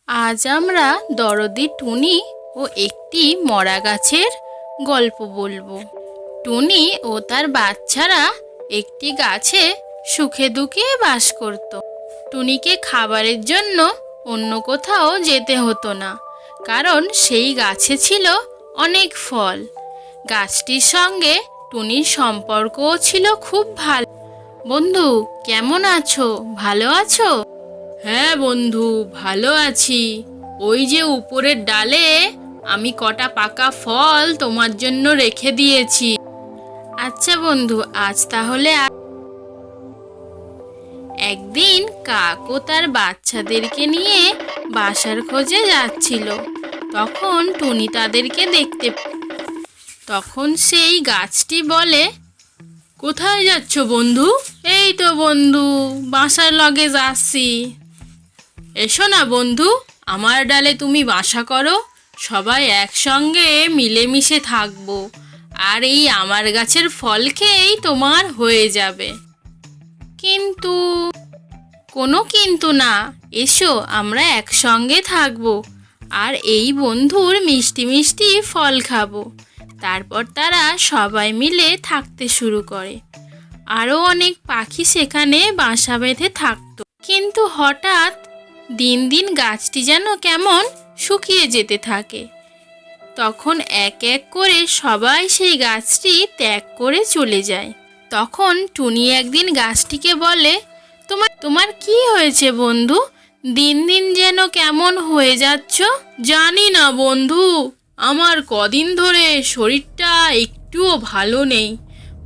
আজ আমরা দরদি টুনি ও একটি মরা গাছের গল্প বলবো। টুনি ও তার বাচ্চারা একটি গাছে সুখে দুঃখে বাস করত। টুনিকে খাবারের জন্য অন্য কোথাও যেতে হতো না, কারণ সেই গাছে ছিল অনেক ফল। গাছটির সঙ্গে টুনির সম্পর্কও ছিল খুব ভালো। বন্ধু, কেমন আছো? ভালো আছো? হ্যাঁ বন্ধু, ভালো আছি। ওই যে উপরের ডালে আমি কটা পাকা ফল তোমার জন্য রেখে দিয়েছি। আচ্ছা বন্ধু, আজ তাহলে একদিন কাক ও তার বাচ্চাদেরকে নিয়ে বাসার খোঁজে যাচ্ছিল। তখন টুনি তাদেরকে দেখতে তখন সেই গাছটি বলে, কোথায় যাচ্ছ বন্ধু? এই তো বন্ধু, বাসার লগে যাচ্ছি। এসো না বন্ধু, আমার ডালে তুমি বাসা করো, সবাই একসঙ্গে মিলেমিশে থাকবো, আর এই আমার গাছের ফল খেয়েই তোমার হয়ে যাবে। কিন্তু কোনো কিন্তু না, এসো আমরা একসঙ্গে থাকবো আর এই বন্ধুর মিষ্টি মিষ্টি ফল খাবো। তারপর তারা সবাই মিলে থাকতে শুরু করে। আরও অনেক পাখি সেখানে বাসা বেঁধে থাকতো। কিন্তু হঠাৎ দিন দিন গাছটি যেন কেমন শুকিয়ে যেতে থাকে। তখন এক এক করে সবাই সেই গাছটি ত্যাগ করে চলে যায়। তখন টুনি একদিন গাছটিকে বলে, তোমার কি হয়েছে বন্ধু? দিন দিন যেন কেমন হয়ে যাচ্ছ। জানি না বন্ধু, আমার কদিন ধরে শরীরটা একটুও ভালো নেই,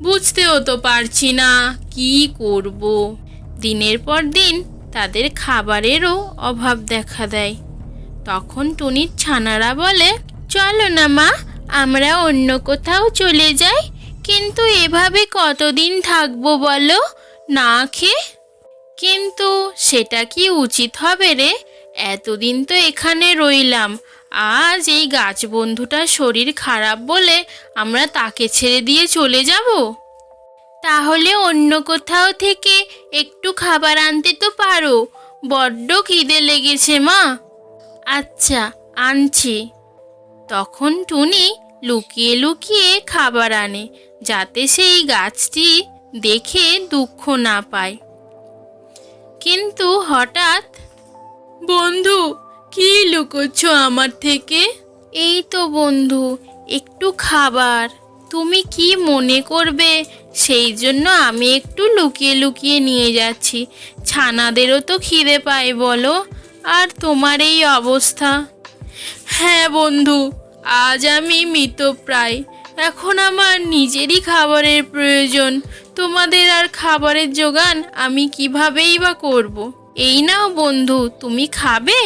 বুঝতেও তো পারছি না কি করব। দিনের পর দিন তাদের খাবারেরও অভাব দেখা দেয়। তখন টুনির ছানারা বলে, চলো না মা, আমরা অন্য কোথাও চলে যাই। কিন্তু এভাবে কতদিন থাকবো বলো, না খেয়ে? কিন্তু সেটা কি উচিত হবে রে? এতদিন তো এখানে রইলাম, আজ এই গাছ বন্ধুটার শরীর খারাপ বলে আমরা তাকে ছেড়ে দিয়ে চলে যাব? তাহলে অন্য কোথাও থেকে একটু খাবার আনতে তো পারো, বড্ড খিদে লেগেছে মা। আচ্ছা, আনছি। তখন টুনি লুকিয়ে লুকিয়ে খাবার আনে, যাতে সেই গাছটি দেখে দুঃখ না পায়। কিন্তু হঠাৎ, বন্ধু, কি লুকোচ্ছ আমার থেকে? এই তো বন্ধু, একটু খাবার, তুমি কি মনে করবে সেই জন্য আমি একটু লুকিয়ে লুকিয়ে নিয়ে যাচ্ছি। ছানাদেরও তো খিদে পায় বলো, আর তোমার এই অবস্থা। হ্যাঁ বন্ধু, আজ আমি মৃতপ্রায়, এখন আমার নিজেরই খাবারের প্রয়োজন। তোমাদের আর খাবারের জোগান আমি কিভাবেই বা করব। এই নাও বন্ধু, তুমি খাবে?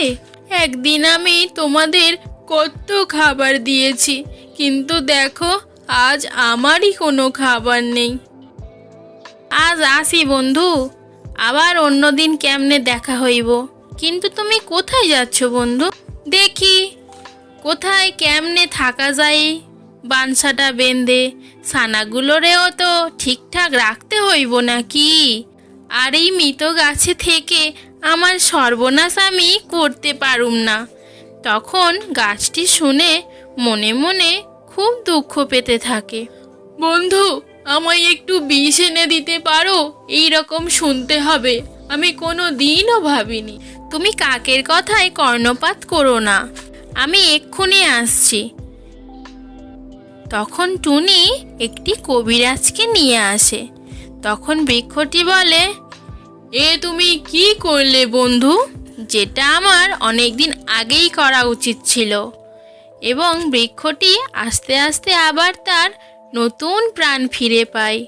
একদিন আমি তোমাদের কত খাবার দিয়েছি, কিন্তু দেখো আজ আমারই কোনো খাবার নেই। আজ আসি বন্ধু, আবার অন্যদিন কেমনে দেখা হইব। কিন্তু তুমি কোথায় যাচ্ছ বন্ধু? দেখি কোথায় কেমনে থাকা যায় বানসাটা বেঁধে। ছানাগুলোরেও তো ঠিকঠাক রাখতে হইব নাকি? আর এই মৃত গাছে থেকে আমার সর্বনাশ আমি করতে পারুম না। তখন গাছটি শুনে মনে মনে খুব দুঃখ পেতে থাকে। বন্ধু, আমায় একটু বিষ এনে দিতে পারো? এই রকম শুনতে হবে আমি কোনো দিনও ভাবিনি। তুমি কাকের কথায় কর্ণপাত করো না, আমি এক্ষুনি আসছি। তখন টুনি একটি কবিরাজকে নিয়ে আসে। তখন বৃক্ষটি বলে, এ তুমি কি করলে বন্ধু? যেটা আমার অনেকদিন আগেই করা উচিত ছিল। এবং বৃক্ষটি আস্তে আস্তে আবার তার নতুন প্রাণ ফিরে পায়।